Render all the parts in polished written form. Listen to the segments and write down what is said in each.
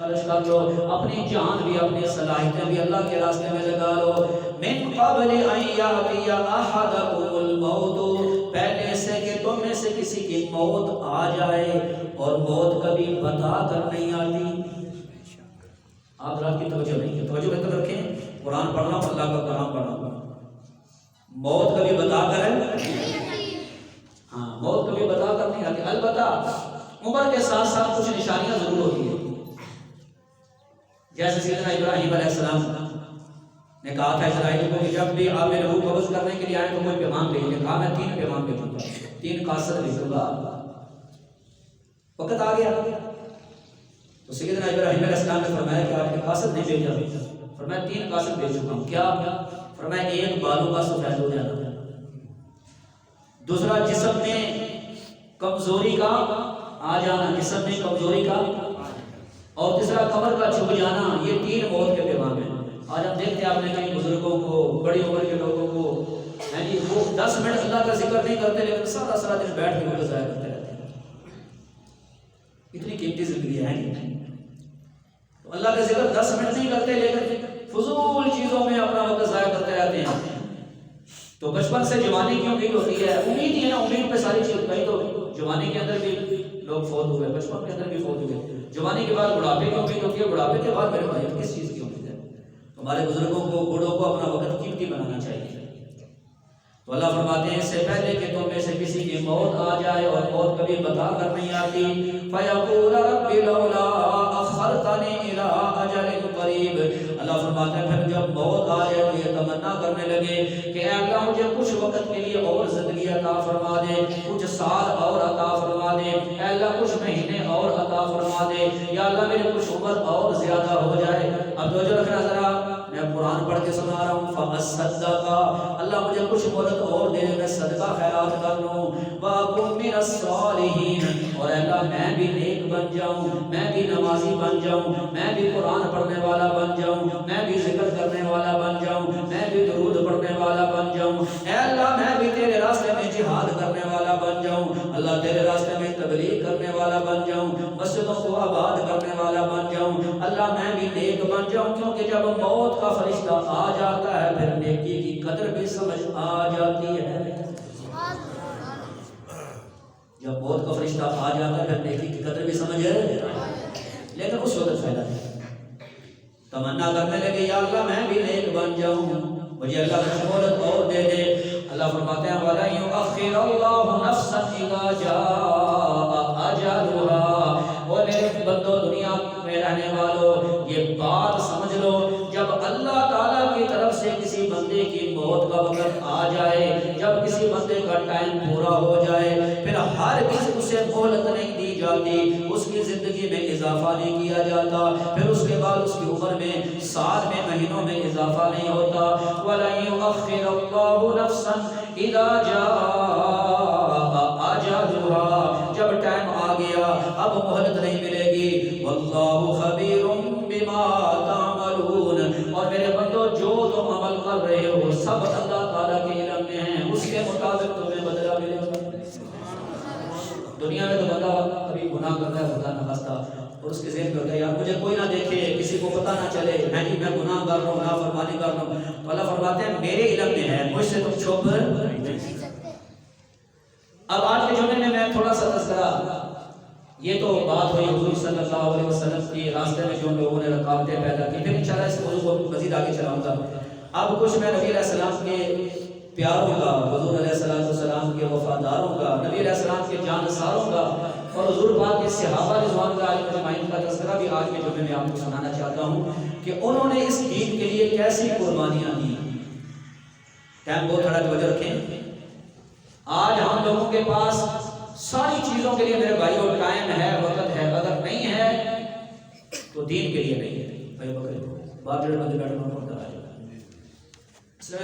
خرچ کر لو، اپنی جان بھی اپنی صلاحیتیں بھی اللہ کے راستے میں لگا لو. من قبل ان یاتی احدکم الموت، پہلے سے کہ تم میں سے کسی کی موت آ جائے، اور موت کبھی بتا کر نہیں آتی. آپ رات کی توجہ نہیں ہے، توجہ بہتر رکھیں. قرآن پڑھنا اللہ کا کلام پڑھنا. موت کبھی بتا کر ہے، ہاں موت کبھی بتا کر نہیں آتی. البتہ عمر کے ساتھ ساتھ کچھ نشانیاں ضرور ہوتی ہیں. جیسے سیدنا ابراہیم علیہ السلام نے کہا تھا اسرائیل کو کہ جب بھی آپ روح قبض کرنے کے لیے آئے تو کوئی پیغام بھیجیے. کہا میں 3 پیغام بھیجوں گا، 3 قاصد بھیجوں گا. وقت آ گیا تو سیدنا ابراہیم علیہ السلام نے فرمایا کہ آپ نے قاصد نہیں بھیجا. فرمایا 3 قاصد بھیج چکا ہوں. کیا؟ فرمایا ایک بالوں کا سفید ہو جانا، دوسرا جسم میں کمزوری کا آ جانا، جسم میں کمزوری کا، اور تیسرا کمر کا جھک جانا. یہ 3 موت کے پیغام ہیں. آج ہم دیکھتے ہیں آپ نے کئی بزرگوں کو، بڑی عمر کے لوگوں کو، یعنی وہ 10 منٹ اللہ کا ذکر نہیں کرتے لیکن سارا دن بیٹھ کے وقت ضائع کرتے رہتے ہیں. اتنی قیمتی زندگی ہے تو اللہ کا ذکر 10 منٹ نہیں کرتے لیکن فضول چیزوں میں اپنا وقت ضائع کرتے رہتے ہیں. تو بچپن سے جوانی کی امید ہوتی ہے، امید ہی ہے نا، امید پہ ساری چیز. کہیں تو جوانی کے اندر بھی لوگ فوت ہوئے، بچپن کے اندر بھی فوت ہوئے. جوانی کے بعد بڑھاپے کی امید ہوتی ہے، بڑھاپے کے بعد میرے بھائی کس چیز کی امید ہے؟ ہمارے بزرگوں کو، بوڑھوں کو اپنا وقت قیمتی بنانا چاہیے. تو اللہ فرماتے ہیں اس سے پہلے کہ تم میں سے کسی کی موت آ جائے، اور موت کبھی بتا کر نہیں آتی، فَيَقُولَ رَبِّ لَوْلَا أَخَّرْتَنِي إِلَىٰ أَجَلٍ قَرِيبٍ. اللہ فرماتا ہے پھر جب موت آ جائے تو یہ تمنا کرنے لگے کہ اے اللہ مجھے کچھ وقت کے لیے اور زندگی عطا فرما دے، کچھ سال اور عطا فرما دے، اے اللہ کچھ مہینے اور عطا فرما دے، یا اللہ میری کچھ عمر اور زیادہ ہو جائے. اب توجہ رکھنا ذرا، میں قرآن پڑھ کے سنا رہا ہوں. فَأَصَّدَّقَ، اللہ مجھے کچھ مدد اور دے، میں صدقہ خیرات کر لوں. وَأَكُن مِّنَ الصَّالِحِينَ، اور اللہ میں بھی نیک بن جاؤں، میں بھی نمازی بن جاؤں، میں بھی قرآن پڑھنے والا بن جاؤں، میں بھی ذکر کرنے والا بن جاؤں، میں بھی درود پڑھنے والا بن جاؤں. اے اللہ میں بھی تیرے راستے میں جہاد کرنے والا بن جاؤں، اللہ تیرے راستے میں تبلیغ کرنے والا بن جاؤں، مسجدوں کو آباد کرنے والا بن جاؤں. اللہ میں بھی نیک بن جاؤں، کیونکہ جب موت کا فرشتہ آ جاتا ہے پھر نیکی کی قدر بھی سمجھ آ جاتی ہے. جب موت کا فرشتہ آ جاتا ہے پھر نیکی کی قدر بھی سمجھ ہے، لیکن اس وقت فائدہ نہیں. تمنا کرنے لگے یا اللہ میں بھی نیک بن جاؤں، مجھے اللہ کی مہلت اور دے دے. اللہ فرماتے ہیں وَلَن يُؤَخِّرَ اللَّهُ نَفْسًا إِذَا جَاءَ أَجَلُهَا. اور میرے بندو، دنیا میں رہنے والوں، یہ بات سمجھ لو، جب اللہ تعالیٰ کی طرف سے کسی بندے کی موت کا وقت آ جائے، جب کسی بندے کا ٹائم پورا ہو جائے، پھر ہرگز اسے مہلت نہیں دی جاتی، اس کی زندگی میں اضافہ نہیں کیا جاتا، پھر اس کے بعد اس کی عمر میں سال میں مہینوں میں اضافہ نہیں ہوتا. وَلَن يُؤَخِّرَ اللَّهُ نَفْسًا إِذَا جَاءَ أَجَلُهَا. جب ٹائم آ گیا اب مہلت نہیں ملے گی. وَاللَّهُ خَبِيرٌ بِمَا تَعْمَلُونَ. اور میرے بندو جو تم عمل کر رہے ہو سب اللہ تعالیٰ کے علم میں ہیں، اس کے مطابق تمہیں بدلہ ملے گا. دنیا میں تو بندہ کبھی گناہ کرتا ہے خدا نخواستہ، اور اس کے ذہن میں ہوتا ہے یار مجھے کوئی نہ دیکھے، کسی کو پتہ نہ چلے، میں جی میں گناہ کر رہا ہوں، نافرمانی کر رہا ہوں. تو اللہ فرماتے ہیں میرے علم میں ہے، مجھ سے تم چھپ نہیں سکتے. اب آج کے جمعے میں تھوڑا سا تذکرہ، یہ تو بات ہوئی حضور صلی اللہ علیہ وسلم کی راستے میں جو لوگوں نے رکاوٹیں پیدا کی، پھر انشاءاللہ اس موضوع کو مزید آگے چلاؤں گا. اب کچھ میں نبی علیہ السلام کے پیاروں کا، حضور علیہ السلام کے وفاداروں کا، نبی علیہ السلام کے جانثاروں کا، اور حضور پاک کے صحابہ رضوان اللہ علیہم اجمعین کا تذکرہ بھی آج کے جمعے میں آپ کو سنانا چاہتا ہوں کہ انہوں نے اس دین کے لیے کیسی قربانیاں دی. ٹائم بہت تھوڑا توجہ رکھیں. آج ہم لوگوں کے پاس ساری چیزوں کے لیے میرے بھائیو ٹائم ہے، وقت ہے، اگر نہیں ہے تو دین کے لیے نہیں ہے. بھائی بکرے بات ڈیڑھ بجے بیٹھنا پڑتا ہے. اس میں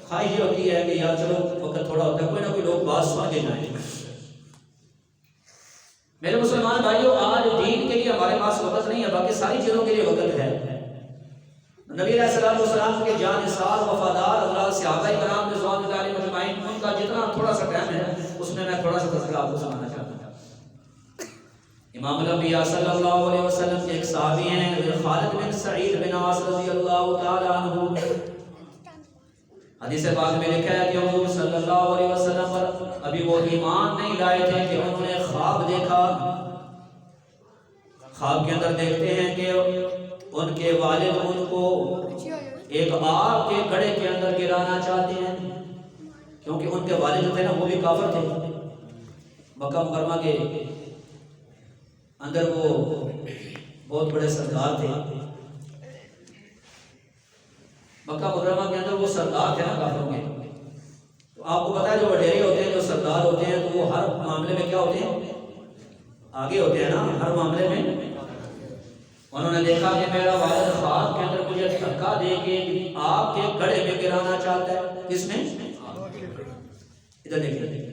خواہش یہ ہوتی ہے کہ یار چلو وقت تھوڑا ہوتا ہے، کوئی نہ کوئی لوگ بات سن کے جائیں. میرے مسلمان بھائیو آج دین کے لیے ہمارے پاس وقت نہیں ہے، باقی ساری چیزوں کے لیے وقت ہے. نبی علیہ السلام کے جانثار وفادار حضرات صحابہ کرام رضوان اللہ علیہم اجمعین، ان کا جتنا تھوڑا سا ٹائم ہے اس میں تھوڑا سا تذکرہ آپ کو سنانا چاہتا ہوں. امام الانبیاء صلی اللہ علیہ وسلم کے ایک صحابی ہیں خالد بن سعید بن عاص رضی اللہ تعالی عنہ، حدیث پاک میں لکھا ہے کہ حضور صلی اللہ علیہ وسلم پر ابھی وہ ایمان نہیں لائے تھے کہ انہوں نے خواب دیکھا. خواب کے اندر دیکھتے ہیں کہ ان کے والد ان کو ایک آگ کے گڑھے کے اندر گرانا چاہتے ہیں، کیونکہ ان کے والد جو تھے نا وہ بھی کافر تھے. مکہ مکرمہ کے اندر وہ بہت بڑے سردار تھے. مکہ مکرمہ کے اندر وہ سردار تھے نا کافروں کے. تو آپ کو پتا ہے جو وڈیرے ہوتے ہیں، جو سردار ہوتے ہیں، تو وہ ہر معاملے میں کیا ہوتے ہیں؟ آگے ہوتے ہیں نا ہر معاملے میں. انہوں نے دیکھا کہ میرا والد خواب کے اندر مجھے دھکا دے کے آگ کے گڑھے میں گرانا چاہتا ہے. کس میں؟ ادھر دیکھیں.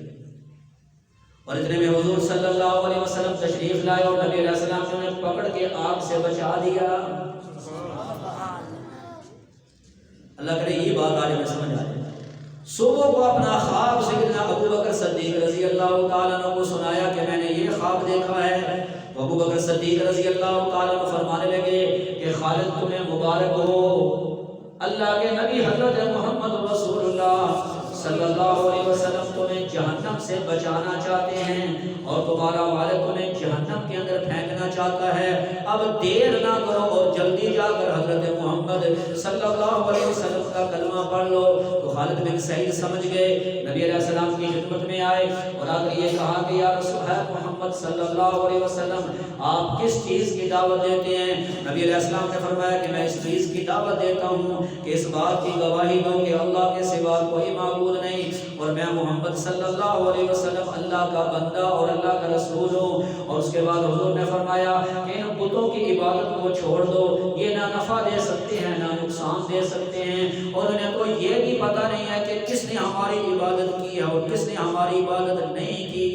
اور اتنے میں حضور صلی اللہ علیہ وسلم تشریف لائے اور نبی علیہ السلام نے انہیں پکڑ کے آگ سے بچا دیا. اللہ کرے یہ بات آج ہمیں سمجھ آ جائے. صبح کو اپنا خواب سیدنا ابو بکر صدیق رضی اللہ تعالیٰ عنہ کو سنایا کہ میں نے یہ خواب دیکھا ہے. تو ابو بکر صدیق رضی اللہ تعالیٰ عنہ فرمانے لگے کہ خالد تمہیں مبارک ہو، اللہ کے نبی حضرت محمد رسول اللہ صلی اللہ علیہ وسلم تمہیں جہنم سے بچانا چاہتے ہیں اور تمہارا والد تمہیں جہنم کے اندر پھینکنا چاہتا ہے. اب دیر نہ کرو اور جلدی جا کر حضرت محمد صلی اللہ علیہ وسلم کا کلمہ پڑھ لو. تو خالد بن سعید سمجھ گئے، نبی علیہ السلام کی خدمت میں آئے اور آ کر یہ کہا کہ یا رسول محمد صلی اللہ علیہ وسلم آپ کس چیز کی دعوت دیتے ہیں؟ نبی علیہ السلام نے فرمایا کہ میں اس چیز کی دعوت دیتا ہوں کہ اس بات کی گواہی دو کہ اللہ کے سوا کوئی معبود نہیں اور میں محمد صلی اللہ علیہ وسلم اللہ کا بندہ اور اللہ کا رسول ہوں. اور اس کے بعد حضور نے فرمایا کہ ان بتوں کی عبادت کو چھوڑ دو، یہ نہ نفع دے سکتے ہیں نہ نقصان دے سکتے ہیں، اور انہیں تو یہ بھی پتہ نہیں ہے کہ کس نے ہماری عبادت کی ہے اور کس نے ہماری عبادت نہیں کی.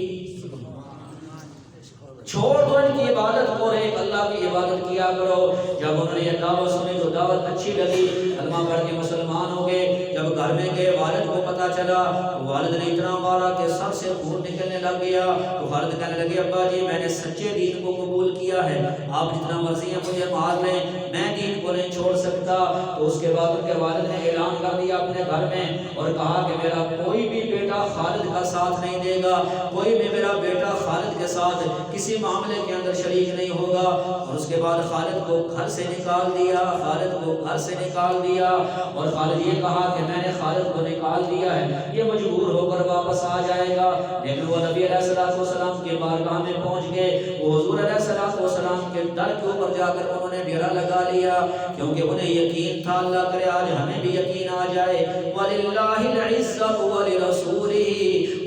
چھوڑ دو ان کی عبادت کو، ایک اللہ کی عبادت کیا کرو. جب انہوں نے یہ دعوت سنی تو دعوت اچھی لگی، کلمہ پڑھ کے مسلمان ہو گئے. جب گھر میں گئے والد کو پتا چلا تو والد نے اتنا مارا کہ سر سے خون نکلنے لگ گیا. تو والد کہنے لگے ابا جی میں نے سچے دین کو قبول کیا ہے، آپ جتنا مرضی ہے مجھے مار لیں، میں دین کو نہیں چھوڑ سکتا. تو اس کے بعد ان کے والد نے اعلان کر دیا اپنے گھر میں اور کہا کہ میرا کوئی بھی بیٹا خالد کا ساتھ نہیں دے گا، کوئی بھی میرا بیٹا خالد کے ساتھ کسی معاملے کے اندر شریک نہیں ہوگا. اور اس کے بعد خالد کو گھر سے نکال دیا، خالد کو گھر سے نکال دیا. اور خالد یہ کہا کہ میں نے خالد کو نکال دیا ہے، یہ مجبور ہو کر واپس آ جائے گا. لیکن وہ نبی علیہ السلام کے بارگاہ میں پہنچ گئے. وہ حضور علیہ السلام کے در کے اوپر جا کر انہوں نے ڈیرا لگا لیا، کیونکہ انہیں یقین تھا اللہ کرے آج ہمیں بھی یقین آ جائے. وَلِلَّهِ الْعِزَّةُ وَلِرَسُولِهِ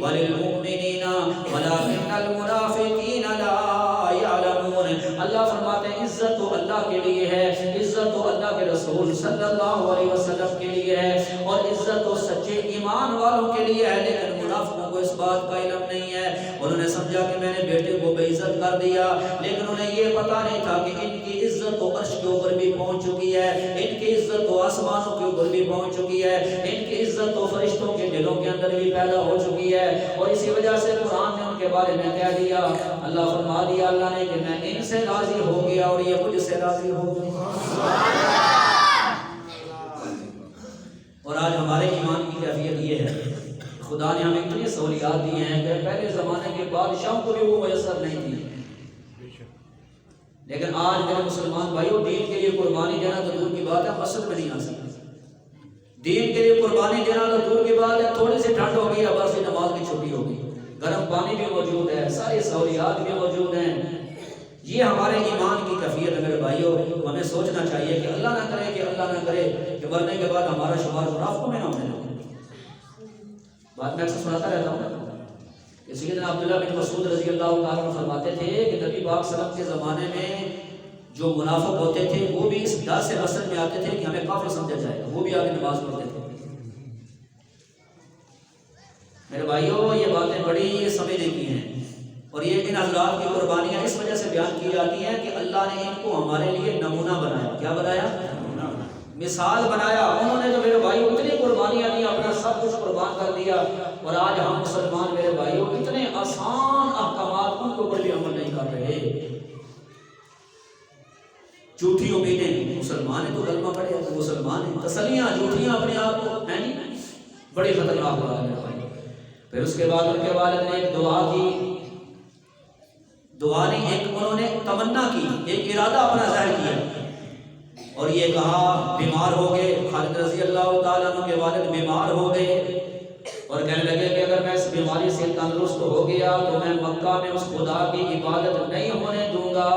وَلِلْمُؤْمِنِينَ وَلَكِنَّ الْمُنَافِقِينَ لَا يَعْلَمُونَ. اللہ فرماتے ہیں عزت تو اللہ کے لیے ہے، عزت تو اللہ کے رسول صلی اللہ علیہ وسلم کے لیے ہے، اور عزت تو سچے ایمان والوں کے لیے ہے. لیکن منافقوں کو اس بات کا علم نہیں ہے. انہوں نے سمجھا کہ میں نے بیٹے کو بے عزت کر دیا، لیکن انہیں یہ پتا نہیں تھا کہ ان کی عزت تو عرش کے اوپر بھی پہنچ چکی ہے، ان کی عزت تو آسمانوں کے اوپر بھی پہنچ چکی ہے، ان کی عزت تو فرشتوں کے دلوں کے اندر بھی پیدا ہو چکی ہے. اور اسی وجہ سے قرآن نے ان کے بارے میں کہہ دیا، اللہ فرما دیا اللہ نے کہ میں ان سے راضی ہو گیا اور یہ مجھ سے راضی ہو گیا. اور آج ہمارے ایمان کی کیفیت یہ ہے، خدا نے ہمیں اتنی سہولیات دی ہیں کہ پہلے زمانے کے بادشاہوں کو بھی وہ میسر نہیں تھی. لیکن آج میرے مسلمان بھائیوں دین کے لیے قربانی دینا تو دور کی بات ہے، مسجد میں نہیں آ سکتا. دین کے لیے قربانی دینا تو دور کی بات ہے، تھوڑی سی ٹھنڈ ہو گئی اب سے نماز کی چھٹی ہو گئی، گرم پانی بھی موجود ہے، ساری سہولیات بھی موجود ہیں. یہ ہمارے ایمان کی کیفیت ہے میرے بھائیوں. ہمیں سوچنا چاہیے کہ اللہ نہ کرے کہ مرنے کے بعد ہمارا شمار منافقوں میں نہ ہونے لگے. بات میں اکثر سناتا رہتا ہوں کہ سیدنا عبداللہ بن مسعود رضی اللہ تعالیٰ عنہ فرماتے تھے کہ نبی پاک صلی اللہ علیہ وسلم کے زمانے میں جو منافق ہوتے تھے وہ بھی اس ڈر سے مسجد میں آتے تھے کہ ہمیں کافر سمجھا جائے گا، وہ بھی آگے نماز پڑھتے تھے. میرے بھائیوں یہ باتیں بڑی سمجھنے کی ہیں، اور یہ ان حضرات کی قربانیاں اس وجہ سے بیان کی جاتی ہیں کہ اللہ نے ان کو ہمارے لیے نمونہ بنایا. کیا بنایا؟ مثال بنایا. انہوں نے تو میرے بھائیوں اتنی قربانیاں دی، اپنا سب کچھ قربان کر دیا. اور آج ہم مسلمان میرے بھائیوں اتنے آسان احکامات ان کے اوپر بھی عمل نہیں کر رہے. جھوٹی امیدیں، مسلمان ہیں تو کلمہ پڑھے تو مسلمان ہیں، تسلیاں جھوٹیاں اپنے آپ کو ہیں نہیں، بڑی خطرناک بات ہے۔ پھر اس کے بعد ان کے والد نے ایک دعا کی، دعا نہیں، ایک انہوں نے تمنا کی، ایک ارادہ اپنا ظاہر کیا اور یہ کہا، بیمار ہو گئے خالد رضی اللہ تعالیٰ عنہ کے والد بیمار ہو گئے اور کہنے لگے کہ اگر میں اس بیماری سے تندرست ہو گیا تو میں مکہ میں اس خدا کی عبادت نہیں ہونے دوں گا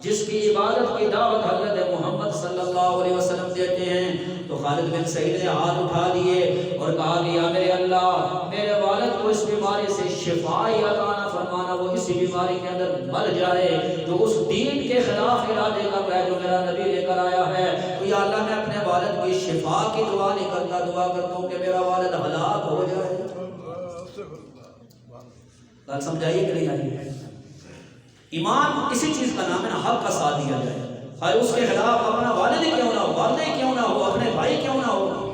جس کی عبادت کی دعوت حضرت محمد صلی اللہ علیہ وسلم دیتے ہیں۔ تو خالد بن سعید نے ہاتھ اٹھا دیے اور کہا کہ یا میرے اللہ، میرے والد کو اس بیماری سے شفا عطا نہ فرمانا، وہ اسی بیماری کے اندر مر جائے جو اس دین کے خلاف ارادے کر رہا ہے جو میرا نبی لے کر آیا ہے۔ تو یا اللہ میں اپنے والد کی شفا کی دعا نہیں کرتا، دعا کرتا ہوں کہ میرا والد ہلاک ہو جائے۔ بات سمجھائیے کہ نہیں آئی؟ ایمان اسی چیز کا نام ہے نا، حق کا ساتھ دیا جائے، خواہ اس کے خلاف اپنا والد کیوں نہ ہو، والدہ کیوں نہ ہو، اپنے بھائی کیوں نہ ہو،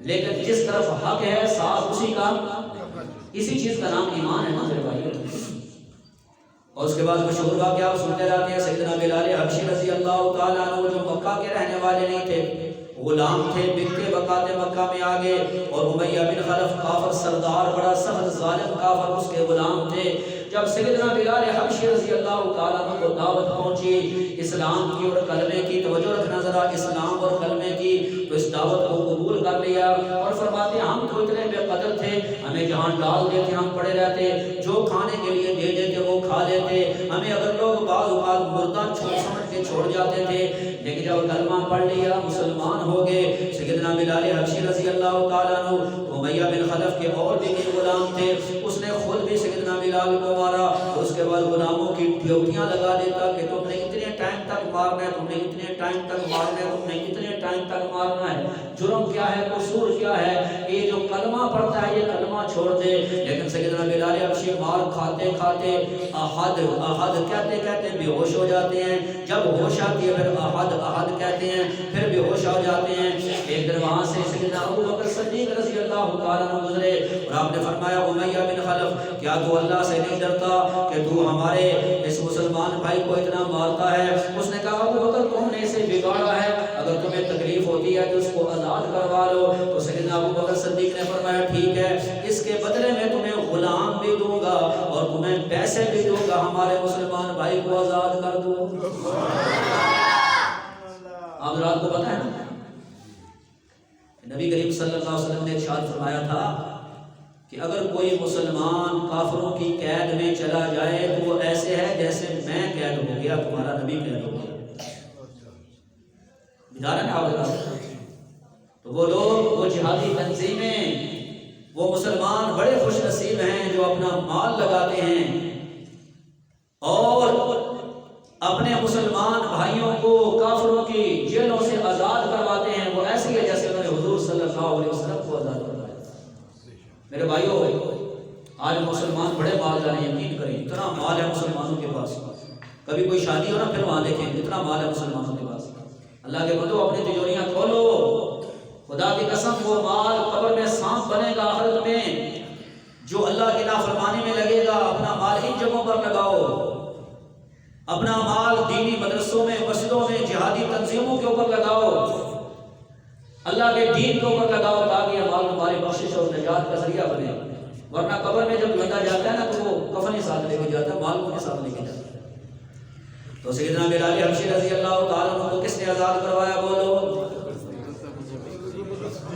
لیکن جس طرف حق ہے ساتھ اسی کا، اسی چیز کا نام ایمان ہے نا میرے بھائی۔ اور اس کے بعد مشہور واقعہ آپ سنتے رہتے ہیں، سیدنا بلال حبشی رضی اللہ تعالیٰ عنہ جو مکہ کے رہنے والے نہیں تھے، غلام تھے، بکتے بکاتے مکہ میں آگے، اور امیہ بن خلف کافر سردار، بڑا سخت ظالم کافر اس کے غلام تھے۔ جب سیدنا بلال حبشی رضی اللہ تعالیٰ عنہ کو دعوت پہنچی اسلام کی اور کلمے کی، توجہ رکھنا ذرا، اسلام اور کلمے کی، تو اس دعوت کو قبول کر لیا اور فرماتے ہیں ہم تو اتنے بے قدر تھے، ہمیں جہاں ڈال دیتے ہم پڑے رہتے، جو کھانے کے لیے دے دیتے وہ کھا لیتے، ہمیں اگر لوگ بعض اوقات مردہ سمجھ کے چھوڑ جاتے تھے، لیکن جب کلمہ پڑھ لیا مسلمان ہو گئے۔ سیدنا بلال حبشی رضی اللہ تعالیٰ عنہ امیہ بن خلف کے اور بھی غلام تھے، اس نے خود بھی سیدنا بلال کو مارا اور اس کے بعد غلاموں کی ڈیوٹیاں لگا دیتا کہ تم نے اتنے ٹائم تک مارنا ہے، تم نے اتنے ٹائم تک مارنا ہے، تم نے اتنے ٹائم تک مارنا ہے، جرم کیا ہے، قصور کیا ہے، یہ جو کلمہ پڑھتا ہے یہ کلمہ چھوڑ دے۔ لیکن سیدنا بلال حبشی مار کھاتے کھاتے احد احد کہتے کہتے بے ہوش ہو جاتے ہیں، جب ہوش آتی ہے پھر احد احد کہتے ہیں، پھر بے ہوش ہو جاتے ہیں۔ ایک دن وہاں سے سیدنا ابو بکر صدیق رضی اللہ تعالیٰ عنہ گزرے اور آپ نے فرمایا امیہ بن خلف کیا تو اللہ سے نہیں ڈرتا کہ تو ہمارے اس مسلمان بھائی کو اتنا مارتا ہے؟ اس نے کہا ابو بکر تم نے اسے بگاڑا ہے، اگر تمہیں تکلیف ہوتی ہے تو اس کو آزاد کروا لو۔ تو سیدنا ابو بکر صدیق نے فرمایا ٹھیک ہے، اس کے بدلے میں تمہیں غلام بھی دوں گا اور تمہیں پیسے بھی دوں گا، ہمارے مسلمان بھائی کو آزاد کر دو۔ آپ رات کو پتہ ہے نا نبی کریم صلی اللہ علیہ وسلم نے ارشاد فرمایا تھا کہ اگر کوئی مسلمان کافروں کی قید میں چلا جائے تو وہ ایسے ہے جیسے میں قید ہو گیا، تمہارا نبی قید ہو گیا۔ تو وہ لوگ، وہ جہادی تنظیمیں، وہ مسلمان بڑے خوش نصیب ہیں جو اپنا مال لگاتے ہیں اور اپنے مسلمان بھائیوں کو کافروں کی جیلوں سے آزاد کرواتے ہیں۔ وہ ایسے ہی جیسے انہوں نے حضور صلی اللہ علیہ وسلم کو آزاد کروایا۔ میرے بھائیوں، آج مسلمان بڑے مالدار ہیں، یقین کریں، اتنا مال ہے مسلمانوں کے پاس، کبھی کوئی شادی ہو نا پھر وہاں دیکھیں اتنا مال ہے مسلمانوں کے پاس۔ اللہ کے بندو اپنی تجوریاں کھولو، خدا کی قسم وہ مال قبر میں سانپ بنے گا آخرت میں، جو اللہ کی نافرمانی میں لگے گا۔ اپنا مال ان جگہوں پر لگاؤ، اپنا مال دینی مدرسوں میں، مسجدوں میں، جہادی تنظیموں کے اوپر لگاؤ، اللہ کے دین کے اوپر لگاؤ، تاکہ یہ مال تمہاری بخشش اور نجات کا ذریعہ بنے۔ ورنہ قبر میں جب بندہ جاتا ہے نا تو وہ کفن ہی ساتھ لے کے جاتا ہے، مال کو نہیں ساتھ لے کے جاتا ہے۔ تو سیدنا بلال حبشی رضی اللہ تعالیٰ عنہ کو کس نے آزاد کروایا؟ بولو،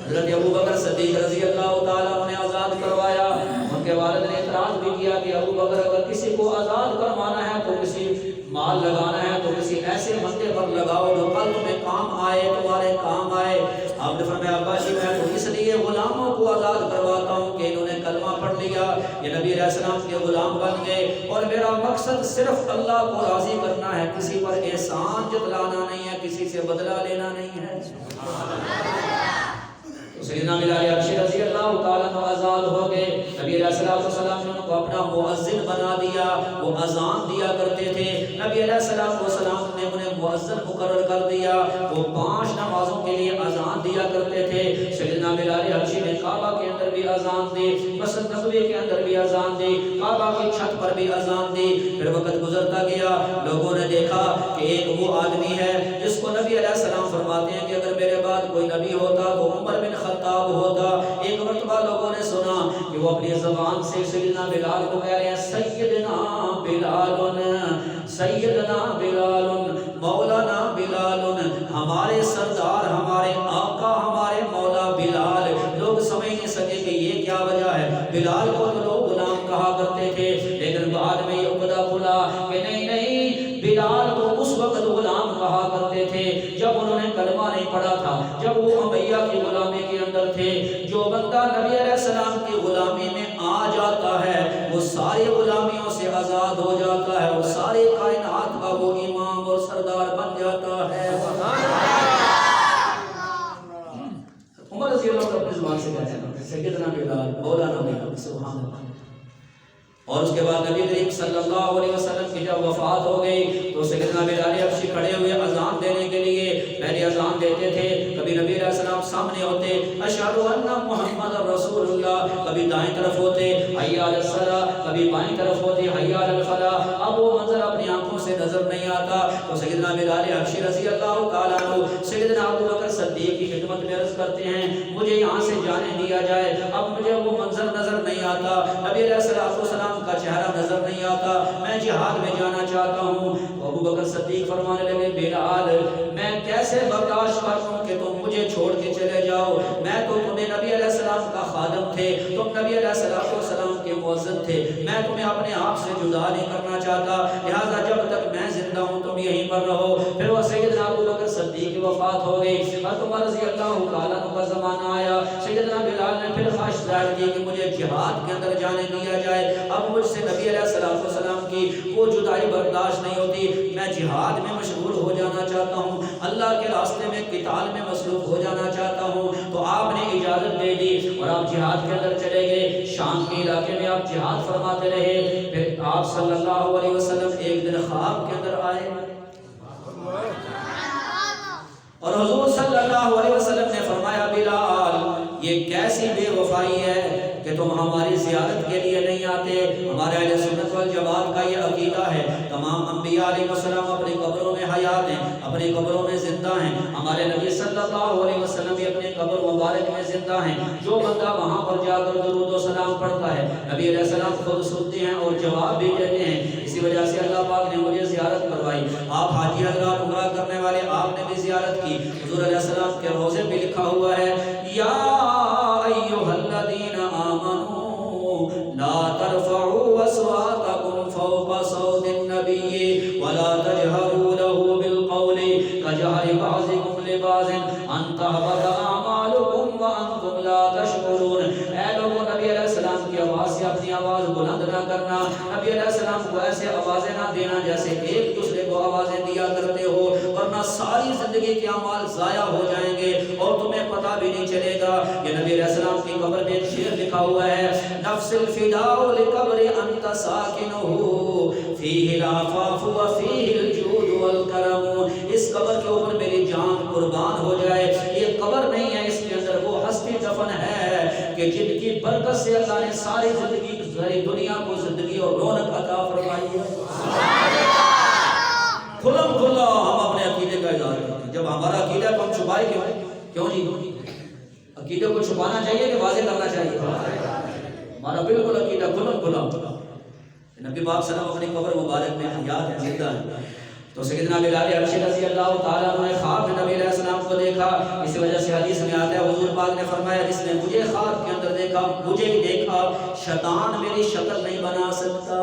حضرت ابو بکر صدیق رضی اللہ تعالیٰ عنہ نے آزاد کروایا۔ ان کے والد نے اعتراض بھی کیا کہ ابو بکر اگر کسی کو آزاد کروانا ہے تو کسی مال لگانا ہے تو کسی ایسے بندے پر لگاؤ جو کل تمہیں کام آئے، تمہارے کام آئے۔ آپ نے فرمایا ابا جی میں تو اس لیے غلاموں کو آزاد کرواتا ہوں کہ انہوں نے کلمہ پڑھ لیا، یہ نبی علیہ السلام کے غلام بن گئے، اور میرا مقصد صرف اللہ کو راضی کرنا ہے، کسی پر احسان جتلانا نہیں ہے، کسی سے بدلہ لینا نہیں ہے۔ سیدنا بلال حبشی رضی اللہ تعالیٰ عنہ آزاد ہو گئے۔ نبی علیہ السلام نے ان کو اپنا مؤذن بنا دیا، وہ اذان دیا کرتے تھے۔ نبی علیہ السلام نے انہیں مؤذن مقرر کر دیا، وہ 5 نمازوں کے لیے اذان دیا کرتے تھے۔ سیدنا بلال حبشی نے کعبہ کے اندر بھی اذان دی، مسجد نبوی کے اندر بھی اذان دی، کعبہ کی چھت پر بھی اذان دی۔ پھر وقت گزرتا گیا، لوگوں نے دیکھا کہ ایک وہ آدمی ہے جس کو نبی علیہ السلام فرماتے ہیں کہ اگر میرے بعد کوئی نبی ہوتا تو عمر بن خطاب ہوتا۔ ایک مرتبہ لوگوں نے سنا کہ وہ اپنی زبان سے سیدنا بلال کو کہہ رہے ہیں سیدنا بلال، سیدنا بلال، مولانا بلال، ہمارے سردار، ہمارے آقا، ہمارے مولا بلال۔ لوگ سمجھ نہیں سکے کہ یہ کیا وجہ ہے۔ بلال کو تو لوگ غلام کہا کرتے تھے، لیکن بعد میں یہ عقدہ کھلا کہ نہیں، بلال تو اس وقت غلام کہا کرتے تھے جب انہوں نے کلمہ نہیں پڑھا تھا، جب وہ امیہ کی غلامی کے اندر تھے۔ جو بندہ نبی علیہ السلام کی غلامی میں آ جاتا ہے وہ ساری غلامیوں سے آزاد ہو جاتا ہے، وہ سارے کائنات کا وہ امام اور سردار بن جاتا ہے۔ عمر رضی اللہ عنہ اپنی زبان سے کہتے ہیں سیدنا بلال، مولانا بلال، سبحان اللہ۔ اور اس کے بعد نبی کریم صلی اللہ علیہ وسلم کی جب وفات ہو گئی تو سیدنا بلال حبشی کھڑے ہوئے اذان دینے کے لیے پہلے اذان دیتے تھے۔ کبھی نبی علیہ السلام سامنے ہوتے اشہد ان محمد رسول اللہ، کبھی دائیں طرف ہوتے حی علی الصلاۃ، کبھی بائیں طرف ہوتے حی علی الفلاح۔ اب وہ منظر اپنی آنکھوں سے نظر نہیں آتا تو سیدنا بلال حبشی رضی اللہ تعالیٰ عنہ سیدنا ابو بکر صدیق کی خدمت میں عرض کرتے ہیں مجھے یہاں سے جانے دیا جائے، اب مجھے وہ منظر نظر نہیں آتا، نبی علیہ السلام کا چہرہ نظر نہیں آتا، میں جہاد میں جانا چاہتا ہوں۔ ابو بکر صدیق فرمانے لگے بلال میں کیسے برداشت کروں کہ تم مجھے چھوڑ کے چلے جاؤ، میں تو تمہیں نبی علیہ السلام کا خادم تھے، تم نبی علیہ السلام کے مؤذن تھے، میں تمہیں اپنے آپ سے جدا نہیں کرنا چاہتا، لہذا جب تک میں زندہ ہوں تم یہیں پر رہو۔ پھر وہ سیدنا ابو بکر صدیق کی وفات ہو گئی، حضرت عمر رضی اللہ تعالیٰ عنہ کا زمانہ آیا، سیدنا بلال نے پھر خواہش ظاہر کی کہ مجھے جہاد کے اندر جانے دیا جائے، اب مجھ سے نبی علیہ السلام کی وہ جدائی برداشت نہیں ہوتی، میں جہاد میں مشغول ہو جانا چاہتا ہوں، اللہ کے راستے میں قتال میں مصروف ہو جانا چاہتا ہوں۔ تو آپ نے اجازت دے دی اور آپ جہاد کے اندر چلے گئے، شام کے علاقے میں آپ جہاد فرماتے رہے۔ پھر آپ صلی اللہ علیہ وسلم ایک دن خواب کے اندر آئے اور حضور صلی اللہ علیہ وسلم نے فرمایا بلال یہ کیسی بے وفائی ہے کہ تم ہماری زیارت کے لیے نہیں آتے۔ ہمارے اہل سنت والجماعت کا یہ عقیدہ ہے تمام انبیاء علیہ السلام اپنی قبروں میں حیات ہیں، اپنی قبروں میں زندہ ہیں، ہمارے نبی صلی اللہ علیہ وسلم بھی اپنے قبر مبارک میں زندہ ہیں، جو بندہ وہاں پر جا کر درود و سلام پڑھتا ہے نبی علیہ السلام خود سنتے ہیں اور جواب بھی دیتے ہیں۔ اسی وجہ سے اللہ پاک نے مجھے زیارت کروائی، آپ حاجی حضرات عمرہ کرنے والے آپ نے بھی زیارت کی، حضور علیہ السلام کے روزے بھی لکھا ہوا ہے یا ایھا الذین آمنوا لا ترفعوا اصواتکم فوق صوت النبی ولا تجهروا له بالقول كجهر بعضکم لبعض ان تحبط اعمالکم وانتم لا تشعرون۔ اے لوگوں نبی علیہ السلام کی آواز سے اپنی آواز بلند نہ کرنا، نبی علیہ السلام کو ایسے آوازیں نہ دینا جیسے ایک دوسرے کو آوازیں دیا کرتے ہو، ورنہ ساری زندگی کے اعمال ضائع ہو جائیں گے اور تمہیں پتہ بھی نہیں چلے گا۔ یہ نبی علیہ السلام کی قبر میں ایک شعر لکھا ہوا ہے نفس الفداء لقبر انت ساکنہ فیہ العفاف وفیہ الجود والکرم۔ اس قبر کے اوپر میری جان قربان ہو جائے، یہ قبر نہیں ہے، اس کے اندر وہ ہستی دفن ہے کہ جن کی برکت سے اللہ نے ساری زندگی ساری دنیا کو زندگی اور رونق عطا فرمائی ہے۔ کھلم کھلا ہم اپنے عقیدے کا اظہار کرتے ہیں، جب ہمارا عقیدہ تو ہم چھپائے کیوں جی؟ عقیدے کو چھپانا چاہیے کہ واضح کرنا چاہیے؟ ہمارا بالکل عقیدہ کھلم کھلا، نبی پاک صلی اللہ علیہ وسلم اپنی قبر مبارک میں حیات ہیں، زندہ ہیں۔ تو سیدنا بلال حبشی رضی اللہ تعالیٰ عنہ نے خواب میں نبی علیہ السلام کو دیکھا، اسی وجہ سے حدیث میں آتا ہے حضور پاک نے فرمایا جس نے مجھے خواب کے اندر دیکھا، مجھے ہی دیکھا، شیطان میری شکل نہیں بنا سکتا۔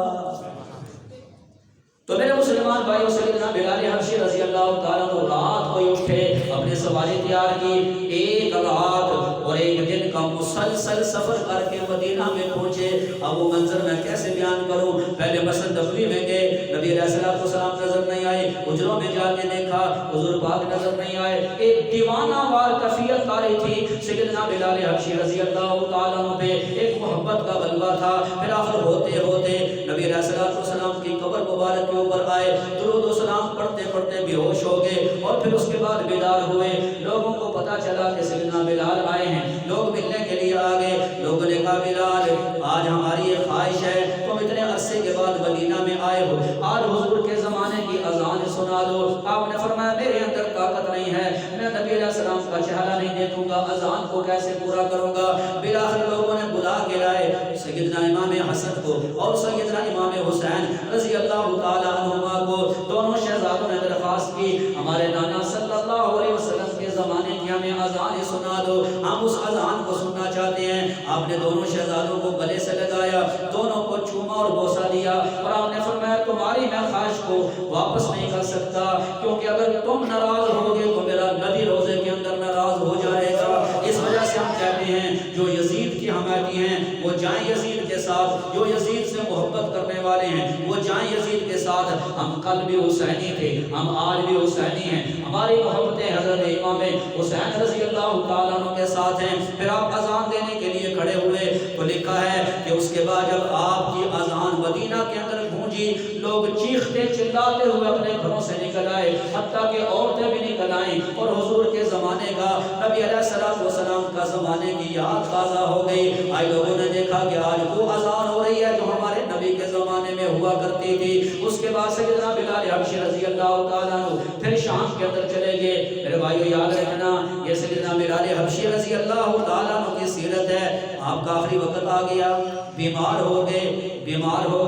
تو میرے مسلمان بھائیو سیدنا بلال حبشی رضی اللہ تعالیٰ عنہ رات کو اٹھے، اپنی سواری تیار کی، ایک رات اور ایک دن کا مسلسل سفر کر کے مدینہ میں پہنچے. اب وہ منظر میں کیسے بیان کروں. پہلے مسجد نبوی میں گئے, نبی علیہ الصلوۃ والسلام نظر نہیں آئے. حجروں میں جا کے دیکھا, حضور پاک نظر نہیں آئے. ایک دیوانہ وار کیفیت آ رہی تھی سیدنا بلال حبشی رضی اللہ تعالیٰ عنہ پہ. ایک محبت کا غلبہ تھا. پھر آخر ہوتے ہوتے نبی علیہ الصلوۃ والسلام کی قبر مبارک کے اوپر آئے, درود و سلام پڑھتے پڑھتے بے ہوش ہو گئے, اور پھر اس کے بعد بیدار ہوئے. لوگوں کو پتا چلا کہ سیدنا بلال آئے ہیں. لوگ ملنے کے لیے آ گئے. لوگوں نے کہا بلال آج ہماری یہ خواہش ہے, تم اتنے عرصے کے بعد مدینہ میں آئے ہو, آج حضور کے زمانے کی اذان سنا دو. آپ نے فرمایا میرے اندر طاقت نہیں ہے, میں نبی علیہ السلام کا چہرہ نہیں دیکھوں گا, اذان کو کیسے پورا کروں گا. بالآخر لوگوں نے بلا کے لائے سیدنا امام حسن کو اور سیدنا امام حسین رضی اللہ تعالیٰ عنہما کو. دونوں شہزادوں نے درخواست کی ہمارے نانا صلی اللہ علیہ وسلم کے زمانے کی ہمیں اذان سنا دو, ہم اس اذان کو سننا چاہتے ہیں. آپ نے دونوں شہزادوں کو گلے سے لگایا, دونوں کو چوما اور بوسہ دیا, اور آپ نے فرمایا تمہاری میں خواہش کو واپس نہیں کر سکتا, کیونکہ اگر تم ناراض ہوگے تو میرا نبی روزے کے اندر ناراض ہو جائے گا. اس وجہ سے ہم کہتے ہیں جو یزید کی حمایتی ہیں وہ جائیں یزید کے ساتھ, جو یزید سے محبت کرنے والے ہیں وہ جائیں یزید کے ساتھ. ہم کل بھی حسینی تھے, ہم آج بھی حسینی ہیں. ہماری محبتیں حضرت امام حسین رضی اللہ تعالیٰ عنہ کے ساتھ ہیں. پھر آپ اذان دینے کے لیے کھڑے ہوئے تو لکھا ہے کہ اس کے بعد جب آپ کی اذان مدینہ کے اندر گونجی, لوگ چیختے چلاتے ہوئے اپنے گھروں سے نکل آئے, حتیٰ کہ عورتیں بھی نکل آئیں, اور حضور کے زمانے کا, نبی علیہ الصلوۃ والسلام کا زمانے کی یاد تازہ ہو گئی. آئے لوگوں نے دیکھا کہ آج وہ اذان ہو رہی ہے جو ہمارے نبی کے زمانے میں ہوا کرتی تھی. اس کے بعد سیدنا بلال حبشی رضی اللہ تعالیٰ عنہ پھر شام کے اندر چلے گئے. میرے بھائیو یاد رکھنا یہ سیدنا بلال حبشی رضی اللہ تعالیٰ عنہ کی سیرت ہے. آپ کا آخری وقت آ گیا, بیمار ہو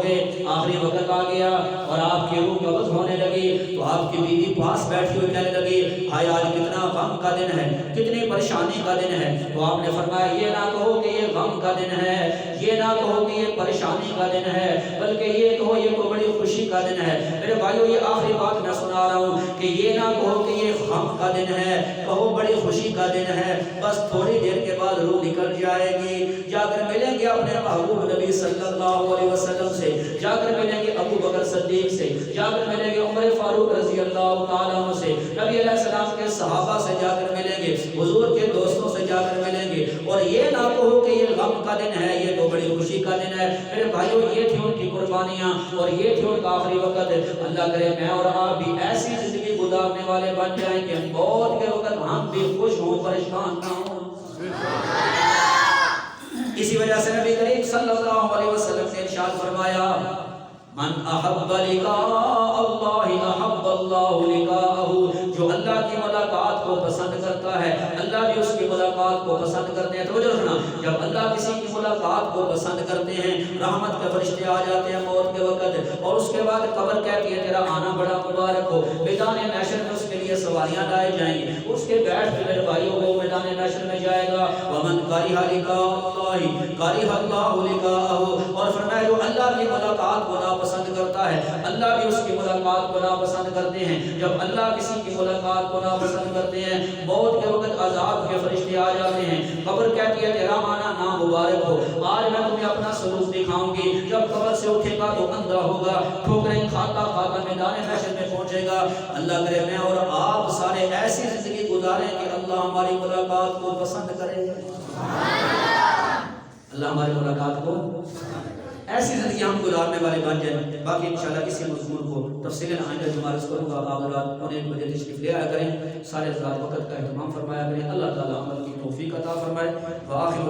گئے, آخری وقت آ گیا اور آپ کی روح قبض ہونے لگی. تو آپ کی بیوی پاس بیٹھی ہوئی کہنے لگی ہائے آج کتنا غم کا دن ہے, کتنی پریشانی کا دن ہے. تو آپ نے فرمایا یہ نہ کہو کہ یہ غم کا دن ہے, یہ نہ کہو کہ یہ پریشانی کا دن ہے, بلکہ یہ کہو یہ تو بڑی خوشی کا دن ہے. میرے بھائیو یہ آخری بات میں سنا رہا ہوں کہ یہ نہ کہو کہ یہ غم کا دن ہے, کہو بڑی خوشی کا دن ہے. بس تھوڑی دیر کے بعد روح نکل جائے گی, جا کر ملیں گے اپنے محبوب نبی صلی اللہ علیہ وسلم سے, جا کر ملیں گے ابو بکر صدیق سے, جا کر ملیں گے عمر فاروق رضی اللہ تعالیٰ عنہ سے, نبی علیہ السلام کے صحابہ سے جا کر ملیں گے, حضور کے دوستوں سے جا کر ملیں گے. اور یہ نہ کہو کہ یہ غم کا دن ہے, یہ تو بڑی خوشی کا دن ہے. میرے بھائیو یہ تھی ان کی قربانیاں اور یہ تھی ان کا آخری وقت. اللہ کرے میں اور آپ بھی ایسی زندگی گزارنے والے بن جائیں کہ موت کے وقت ہم بھی خوش ہوں, پریشان نہ ہوں. اسی وجہ سے نبی کریم صلی اللہ علیہ وسلم نے ارشاد فرمایا من احب لقاء اللہ احب اللہ لقاءہ, جو اللہ کی ملاقات کو پسند کرتا ہے اللہ بھی اس کی ملاقات کو پسند کرتے ہیں. توجہ رکھنا, جب اللہ کسی کی ملاقات کو پسند کرتے ہیں رحمت کے فرشتے آ جاتے ہیں موت کے وقت, اور اس کے بعد قبر کہتی ہے تیرا آنا بڑا مبارک ہو. میدان محشر میں اس کے لیے سواریاں لائے جائیں گی, اس کے بیٹھ کے میرے بھائیوں وہ میدان محشر میں جائے گا. ومن کرہ لقاء اللہ کرہ اللہ لقاءہ, اور فرمایا جو اللہ کی ملاقات کو ناپسند کرتا ہے اللہ بھی اس کی ملاقات کو ناپسند کرتے ہیں. جب اللہ کسی کی ملاقات کو ناپسند کرتے ہیں موت کے وقت عذاب کے فرشتے آ جاتے ہیں, قبر کہتی ہے تیرا آنا نامبارک ہو. آج میں تمہیں اپنا سلوک دکھاؤں گی. جب قبر سے اٹھے گا تو اندھا ہوگا, ٹھوکریں کھاتا کھاتا میدان محشر میں پہنچے گا. اللہ کرے میں اور آپ سارے ایسی زندگی گزاریں کہ اللہ ہماری ملاقات کو پسند کرے. اللہ ہماری ملاقات کو ایسی زندگی ہم گزارنے والے بن جائیں. باقی انشاءاللہ کسی مضمون کو تفصیل آئندہ جمعرس کروں گا. آپ رات 1 بجے تشریف لے آیا کریں, سارے حضرات وقت کا اہتمام فرمایا کریں. اللہ تعالیٰ عمل کی توفیق عطا فرمائے. وآخر